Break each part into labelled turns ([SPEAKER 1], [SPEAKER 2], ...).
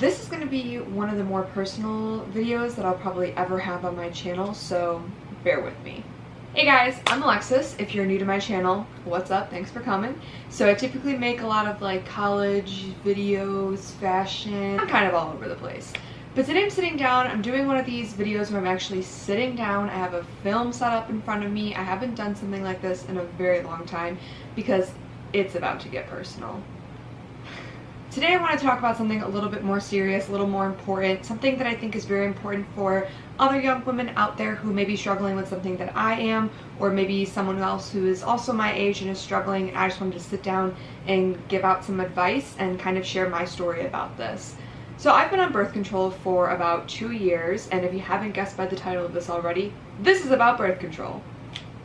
[SPEAKER 1] This is going to be one of the more personal videos that I'll probably ever have on my channel, so bear with me. Hey guys, I'm Alexis. If you're new to my channel, what's up? Thanks for coming. So I typically make a lot of like college videos, fashion, I'm kind of all over the place. But today I'm sitting down, I'm doing one of these videos where I'm actually sitting down. I have a film set up in front of me. I haven't done something like this in a very long time because it's about to get personal. Today I want to talk about something a little bit more serious, a little more important, something that I think is very important for other young women out there who may be struggling with something that I am, or maybe someone else who is also my age and is struggling, and I just wanted to sit down and give out some advice and kind of share my story about this. So I've been on birth control for about 2 years, and if you haven't guessed by the title of this already, this is about birth control.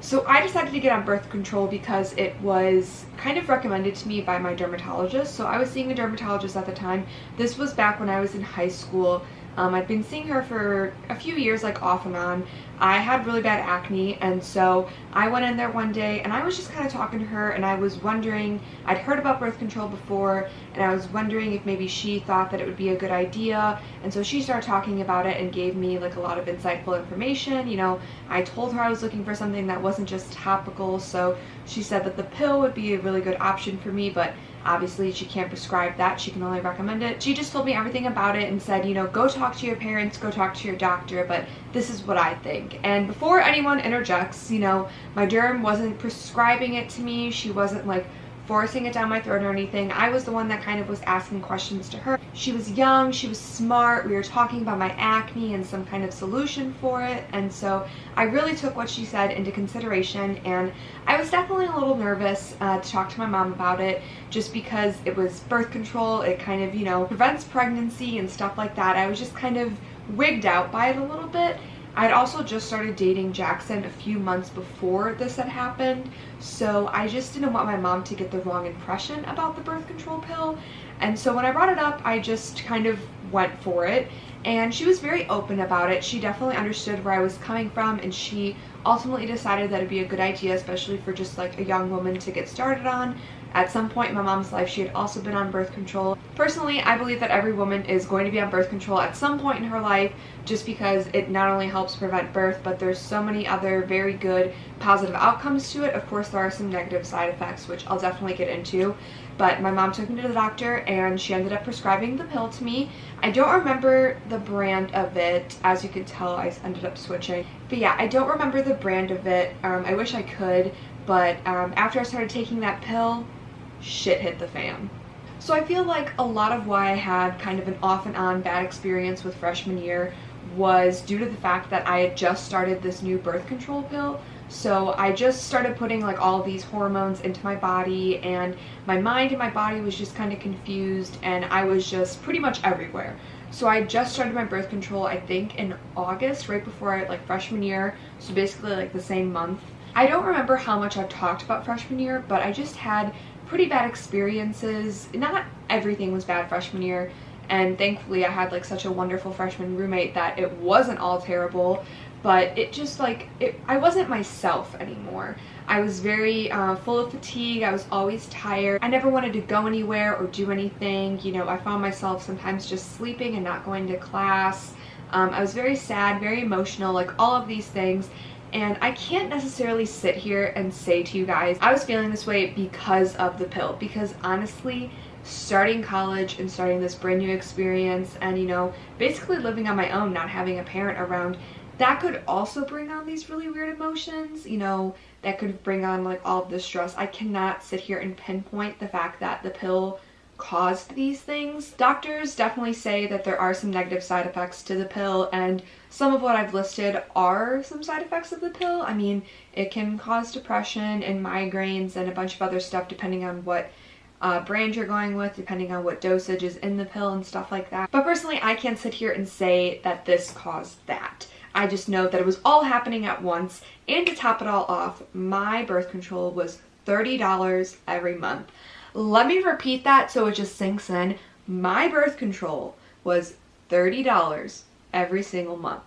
[SPEAKER 1] So I decided to get on birth control because it was kind of recommended to me by my dermatologist. So I was seeing a dermatologist at the time. This was back when I was in high school. I'd been seeing her for a few years, like off and on. I had really bad acne, and so I went in there one day and I was just kind of talking to her, and I was wondering, I'd heard about birth control before, and I was wondering if maybe she thought that it would be a good idea. And so she started talking about it and gave me like a lot of insightful information. You know, I told her I was looking for something that wasn't just topical, so she said that the pill would be a really good option for me, but obviously she can't prescribe that, she can only recommend it. She just told me everything about it and said, you know, go talk to your parents, go talk to your doctor, but this is what I think. And before anyone interjects, you know, my derm wasn't prescribing it to me, she wasn't like forcing it down my throat or anything. I was the one that kind of was asking questions to her. She was young, she was smart, we were talking about my acne and some kind of solution for it, and so I really took what she said into consideration. And I was definitely a little nervous to talk to my mom about it, just because it was birth control, it kind of, you know, prevents pregnancy and stuff like that. I was just kind of wigged out by it a little bit. I'd also just started dating Jackson a few months before this had happened, so I just didn't want my mom to get the wrong impression about the birth control pill. And so when I brought it up, I just kind of went for it, and she was very open about it. She definitely understood where I was coming from, and she ultimately decided that it'd be a good idea, especially for just like a young woman to get started on. At some point in my mom's life, she had also been on birth control. Personally, I believe that every woman is going to be on birth control at some point in her life, just because it not only helps prevent birth, but there's so many other very good positive outcomes to it. Of course, there are some negative side effects, which I'll definitely get into. But my mom took me to the doctor and she ended up prescribing the pill to me. I don't remember the brand of it. As you can tell, I ended up switching. But yeah, I don't remember the brand of it. I wish I could, but after I started taking that pill, shit hit the fan. So I feel like a lot of why I had kind of an off and on bad experience with freshman year was due to the fact that I had just started this new birth control pill. So I just started putting like all these hormones into my body, and my mind and my body was just kind of confused, and I was just pretty much everywhere. So I just started my birth control, I think in August, right before like freshman year, so basically like the same month. I don't remember how much I've talked about freshman year, but I just had pretty bad experiences. Not everything was bad freshman year, and thankfully I had like such a wonderful freshman roommate that it wasn't all terrible, but it just like, I wasn't myself anymore. I was very full of fatigue, I was always tired, I never wanted to go anywhere or do anything. You know, I found myself sometimes just sleeping and not going to class. I was very sad, very emotional, like all of these things. And I can't necessarily sit here and say to you guys, I was feeling this way because of the pill, because honestly, starting college and starting this brand new experience and, you know, basically living on my own, not having a parent around, that could also bring on these really weird emotions, you know, that could bring on like all of this stress. I cannot sit here and pinpoint the fact that the pill caused these things. Doctors definitely say that there are some negative side effects to the pill, and some of what I've listed are some side effects of the pill. I mean, it can cause depression and migraines and a bunch of other stuff depending on what brand you're going with, depending on what dosage is in the pill and stuff like that. But personally, I can't sit here and say that this caused that. I just know that it was all happening at once, and to top it all off, my birth control was $30 every month. Let me repeat that so it just sinks in. My birth control was $30 every single month.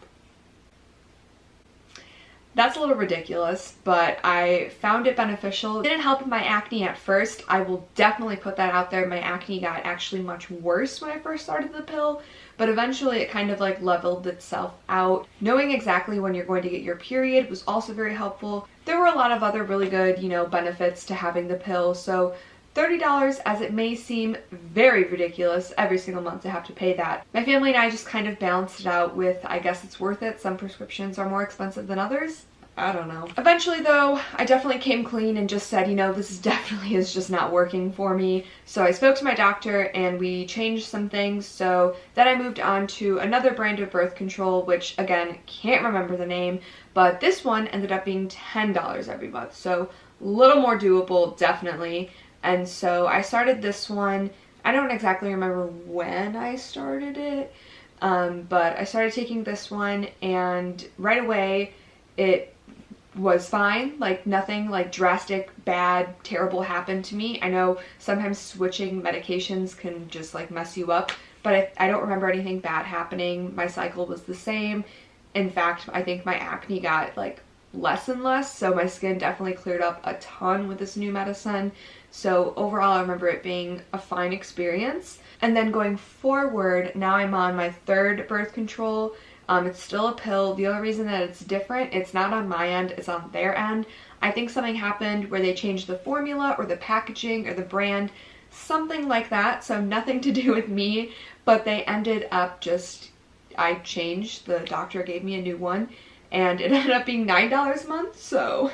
[SPEAKER 1] That's a little ridiculous, but I found it beneficial. It didn't help my acne at first. I will definitely put that out there. My acne got actually much worse when I first started the pill, but eventually it kind of like leveled itself out. Knowing exactly when you're going to get your period was also very helpful. There were a lot of other really good, you know, benefits to having the pill. So $30, as it may seem very ridiculous, every single month to have to pay that. My family and I just kind of balanced it out with, I guess it's worth it. Some prescriptions are more expensive than others. I don't know. Eventually though, I definitely came clean and just said, you know, this definitely is just not working for me. So I spoke to my doctor and we changed some things. So then I moved on to another brand of birth control, which again, can't remember the name, but this one ended up being $10 every month. So a little more doable, definitely. And so I started this one. I don't exactly remember when I started it, but I started taking this one and right away it was fine. Like nothing like drastic, bad, terrible happened to me. I know sometimes switching medications can just like mess you up, but I don't remember anything bad happening. My cycle was the same. In fact, I think my acne got like less and less, so my skin definitely cleared up a ton with this new medicine. So overall, I remember it being a fine experience. And then going forward, now I'm on my third birth control. It's still a pill. The only reason that it's different, it's not on my end, it's on their end. I think something happened where they changed the formula or the packaging or the brand, something like that. So nothing to do with me, but they ended up just, I changed, the doctor gave me a new one, and it ended up being $9 a month, so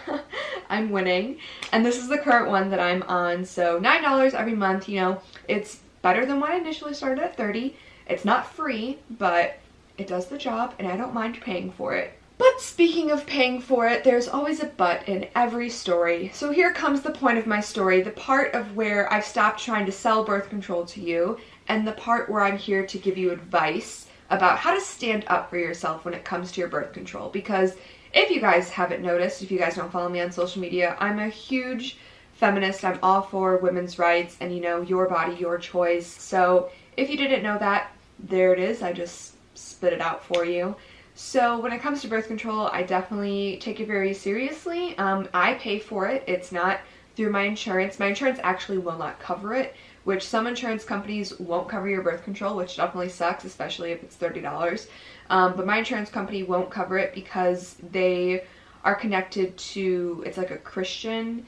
[SPEAKER 1] I'm winning. And this is the current one that I'm on, so $9 every month, you know, it's better than when I initially started at $30. It's not free, but it does the job, and I don't mind paying for it. But speaking of paying for it, there's always a but in every story. So here comes the point of my story, the part of where I've stopped trying to sell birth control to you, and the part where I'm here to give you advice about how to stand up for yourself when it comes to your birth control. Because if you guys haven't noticed, if you guys don't follow me on social media, I'm a huge feminist. I'm all for women's rights and, you know, your body, your choice. So if you didn't know that, there it is. I just spit it out for you. So when it comes to birth control, I definitely take it very seriously. I pay for it. It's not through my insurance. My insurance actually will not cover it, which some insurance companies won't cover your birth control, which definitely sucks, especially if it's $30. But my insurance company won't cover it because they are connected to, it's like a Christian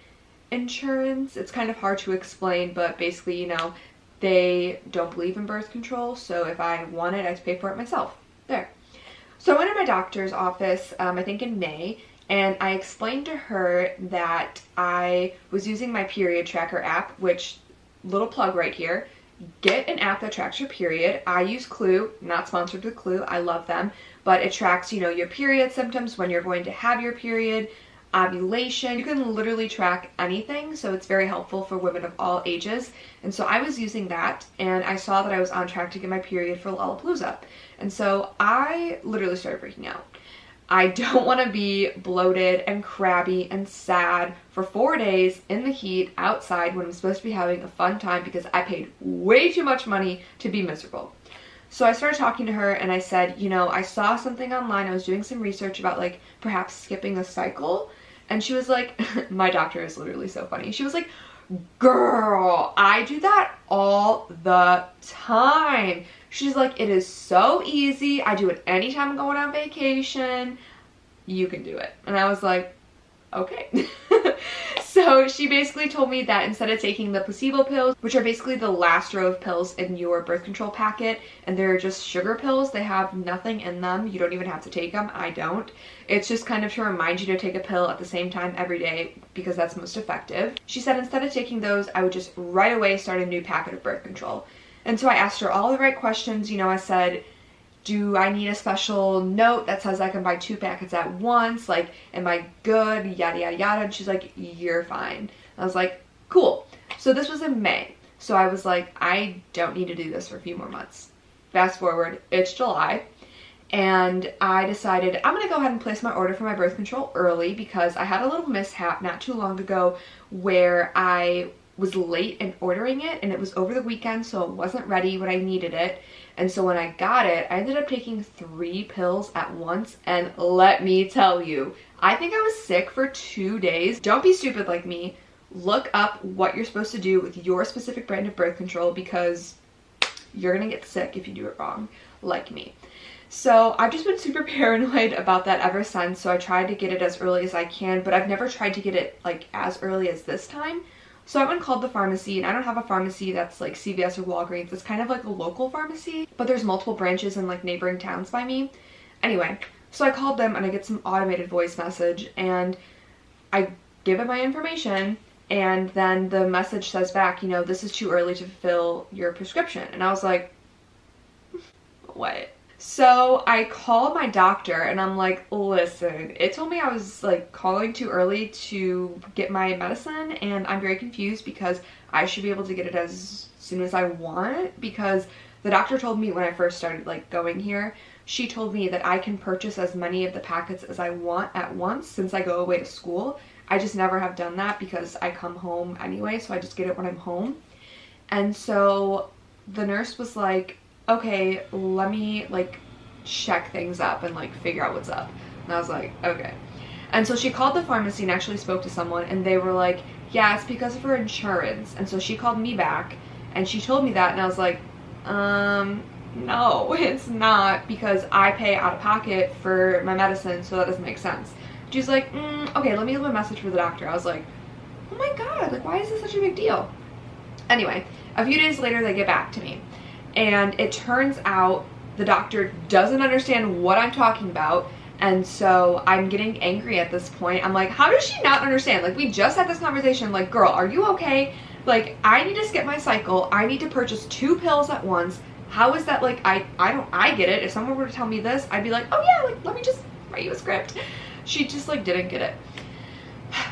[SPEAKER 1] insurance. It's kind of hard to explain, but basically, you know, they don't believe in birth control. So if I want it, I have to pay for it myself. There. So I went to my doctor's office, I think in May, and I explained to her that I was using my period tracker app, which, little plug right here, get an app that tracks your period. I use Clue, not sponsored with Clue, I love them, but it tracks, you know, your period symptoms, when you're going to have your period, ovulation. You can literally track anything, so it's very helpful for women of all ages. And so I was using that, and I saw that I was on track to get my period for Lollapalooza. And so I literally started freaking out. I don't want to be bloated and crabby and sad for 4 days in the heat outside when I'm supposed to be having a fun time because I paid way too much money to be miserable. So I started talking to her and I said, you know, I saw something online. I was doing some research about like perhaps skipping a cycle. And she was like, my doctor is literally so funny. She was like, girl, I do that all the time. She's like, it is so easy. I do it anytime I'm going on vacation. You can do it. And I was like, okay. So she basically told me that instead of taking the placebo pills, which are basically the last row of pills in your birth control packet, and they're just sugar pills, they have nothing in them. You don't even have to take them. I don't. It's just kind of to remind you to take a pill at the same time every day because that's most effective. She said instead of taking those, I would just right away start a new packet of birth control. And so I asked her all the right questions. You know, I said, do I need a special note that says I can buy 2 packets at once? Like, am I good? Yada, yada, yada. And she's like, you're fine. I was like, cool. So this was in May. So I was like, I don't need to do this for a few more months. Fast forward, it's July. And I decided I'm going to go ahead and place my order for my birth control early because I had a little mishap not too long ago where I was late in ordering it, and it was over the weekend, so it wasn't ready when I needed it. And so when I got it, I ended up taking 3 pills at once, and let me tell you, I think I was sick for 2 days. Don't be stupid like me. Look up what you're supposed to do with your specific brand of birth control, because you're gonna get sick if you do it wrong, like me. So I've just been super paranoid about that ever since, so I tried to get it as early as I can, but I've never tried to get it like as early as this time. So I went and called the pharmacy, and I don't have a pharmacy that's like CVS or Walgreens. It's kind of like a local pharmacy, but there's multiple branches in like neighboring towns by me. Anyway, so I called them and I get some automated voice message, and I give it my information, and then the message says back, you know, this is too early to fill your prescription. And I was like, what? So I called my doctor and I'm like, listen, it told me I was like calling too early to get my medicine, and I'm very confused because I should be able to get it as soon as I want, because the doctor told me when I first started like going here, she told me that I can purchase as many of the packets as I want at once since I go away to school. I just never have done that because I come home anyway, so I just get it when I'm home. And so the nurse was like, okay, let me like check things up and like figure out what's up. And I was like, okay. And so she called the pharmacy and actually spoke to someone, and they were like, yeah, it's because of her insurance. And so she called me back and she told me that, and I was like, no, it's not, because I pay out of pocket for my medicine, so that doesn't make sense. She's like, okay, let me leave a message for the doctor. I was like, oh my god, like why is this such a big deal? Anyway, a few days later they get back to me, and it turns out the doctor doesn't understand what I'm talking about, and so I'm getting angry at this point. I'm like, how does she not understand? Like, we just had this conversation, like, girl, are you okay? Like, I need to skip my cycle, I need to purchase 2 pills at once. How is that, like, I get it. If someone were to tell me this, I'd be like, oh yeah, like, let me just write you a script. She just like didn't get it.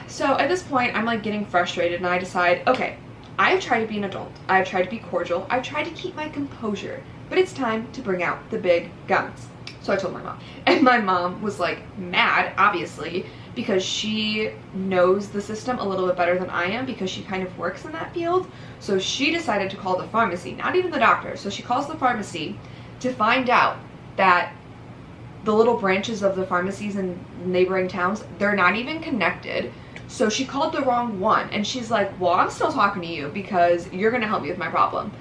[SPEAKER 1] So at this point I'm like getting frustrated, and I decide, okay, I've tried to be an adult, I've tried to be cordial, I've tried to keep my composure, but it's time to bring out the big guns. So I told my mom, and my mom was like mad, obviously, because she knows the system a little bit better than I am, because she kind of works in that field. So she decided to call the pharmacy, not even the doctor. So she calls the pharmacy to find out that the little branches of the pharmacies in neighboring towns, they're not even connected. So she called the wrong one, and she's like, well, I'm still talking to you because you're gonna help me with my problem.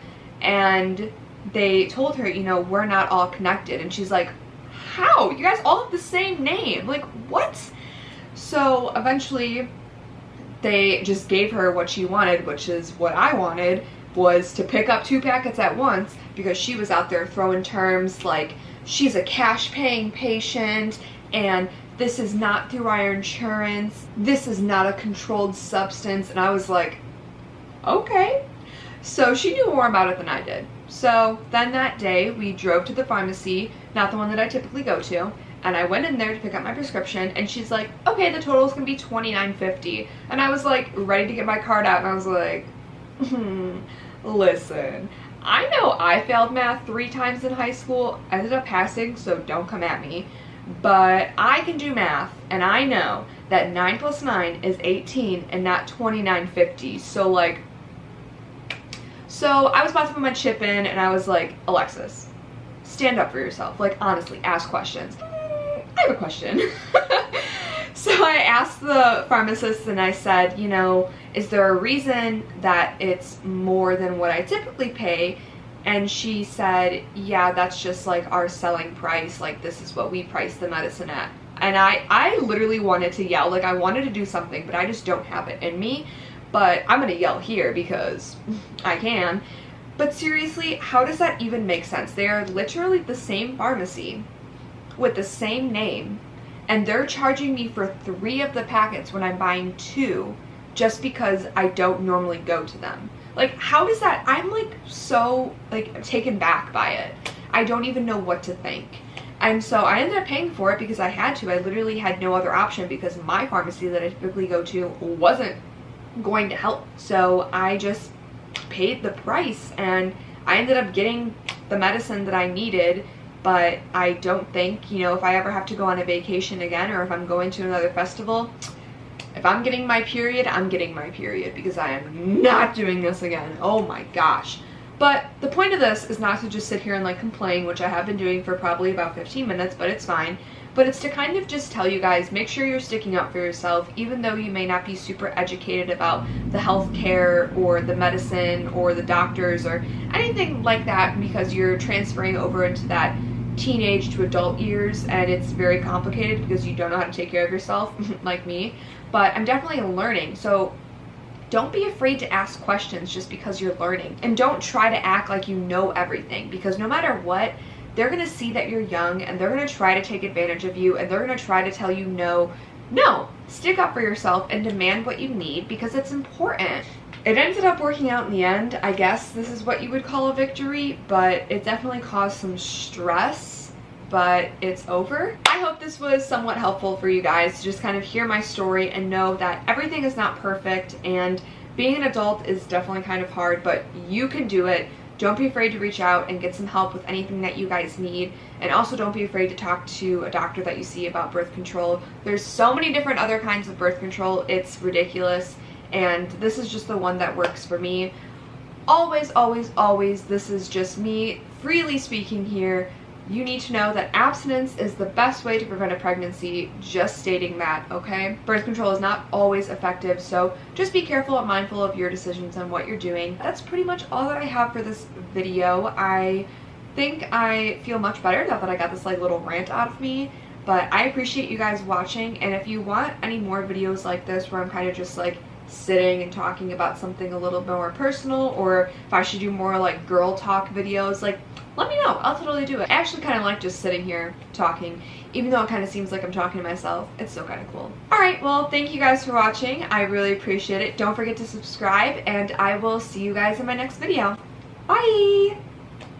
[SPEAKER 1] And they told her, you know, we're not all connected. And she's like, how? You guys all have the same name. Like, what? So eventually they just gave her what she wanted, which is what I wanted, was to pick up 2 packets at once, because she was out there throwing terms like, she's a cash paying patient, and this is not through our insurance, this is not a controlled substance. And I was like, okay. So she knew more about it than I did. So then that day we drove to the pharmacy, not the one that I typically go to, and I went in there to pick up my prescription, and she's like, okay, the total is gonna be $29.50. And I was like ready to get my card out, and I was like, listen, I know I failed math 3 times in high school. I ended up passing, so don't come at me. But I can do math, and I know that 9 plus 9 is 18 and not $29.50. So like, so I was about to put my chip in, and I was like, Alexis, stand up for yourself. Like, honestly, ask questions. I have a question. So I asked the pharmacist, and I said, you know, is there a reason that it's more than what I typically pay? And she said, yeah, that's just like our selling price. Like, this is what we price the medicine at. And I literally wanted to yell. Like, I wanted to do something, but I just don't have it in me. But I'm gonna yell here because I can. But seriously, how does that even make sense? They are literally the same pharmacy with the same name, and they're charging me for 3 of the packets when I'm buying 2 just because I don't normally go to them. Like, how does that? I'm like so like taken back by it. I don't even know what to think. And so I ended up paying for it because I had to. I literally had no other option, because my pharmacy that I typically go to wasn't going to help. So I just paid the price, and I ended up getting the medicine that I needed. But I don't think, you know, if I ever have to go on a vacation again, or if I'm going to another festival, If I'm getting my period, I'm getting my period, because I am not doing this again. Oh my gosh. But the point of this is not to just sit here and like complain, which I have been doing for probably about 15 minutes, but it's fine. But it's to kind of just tell you guys, make sure you're sticking up for yourself, even though you may not be super educated about the healthcare or the medicine or the doctors or anything like that, because you're transferring over into that teenage to adult years, and it's very complicated because you don't know how to take care of yourself like me. But I'm definitely learning, so don't be afraid to ask questions just because you're learning, and don't try to act like you know everything, because no matter what, they're gonna see that you're young and they're gonna try to take advantage of you, and they're gonna try to tell you no. Stick up for yourself and demand what you need, because it's important. It ended up working out in the end. I guess this is what you would call a victory, but it definitely caused some stress, but it's over. I hope this was somewhat helpful for you guys to just kind of hear my story and know that everything is not perfect, and being an adult is definitely kind of hard, but you can do it. Don't be afraid to reach out and get some help with anything that you guys need. And also don't be afraid to talk to a doctor that you see about birth control. There's so many different other kinds of birth control, it's ridiculous. And this is just the one that works for me. Always, always, always, this is just me freely speaking here. You need to know that abstinence is the best way to prevent a pregnancy, just stating that, okay? Birth control is not always effective, so just be careful and mindful of your decisions and what you're doing. That's pretty much all that I have for this video. I think I feel much better now that I got this like little rant out of me, but I appreciate you guys watching, and if you want any more videos like this where I'm kind of just like sitting and talking about something a little bit more personal, or if I should do more like girl talk videos, like let me know. I'll totally do it. I actually kind of like just sitting here talking, even though it kind of seems like I'm talking to myself. It's still kind of cool. Alright, well, thank you guys for watching. I really appreciate it. Don't forget to subscribe, and I will see you guys in my next video. Bye!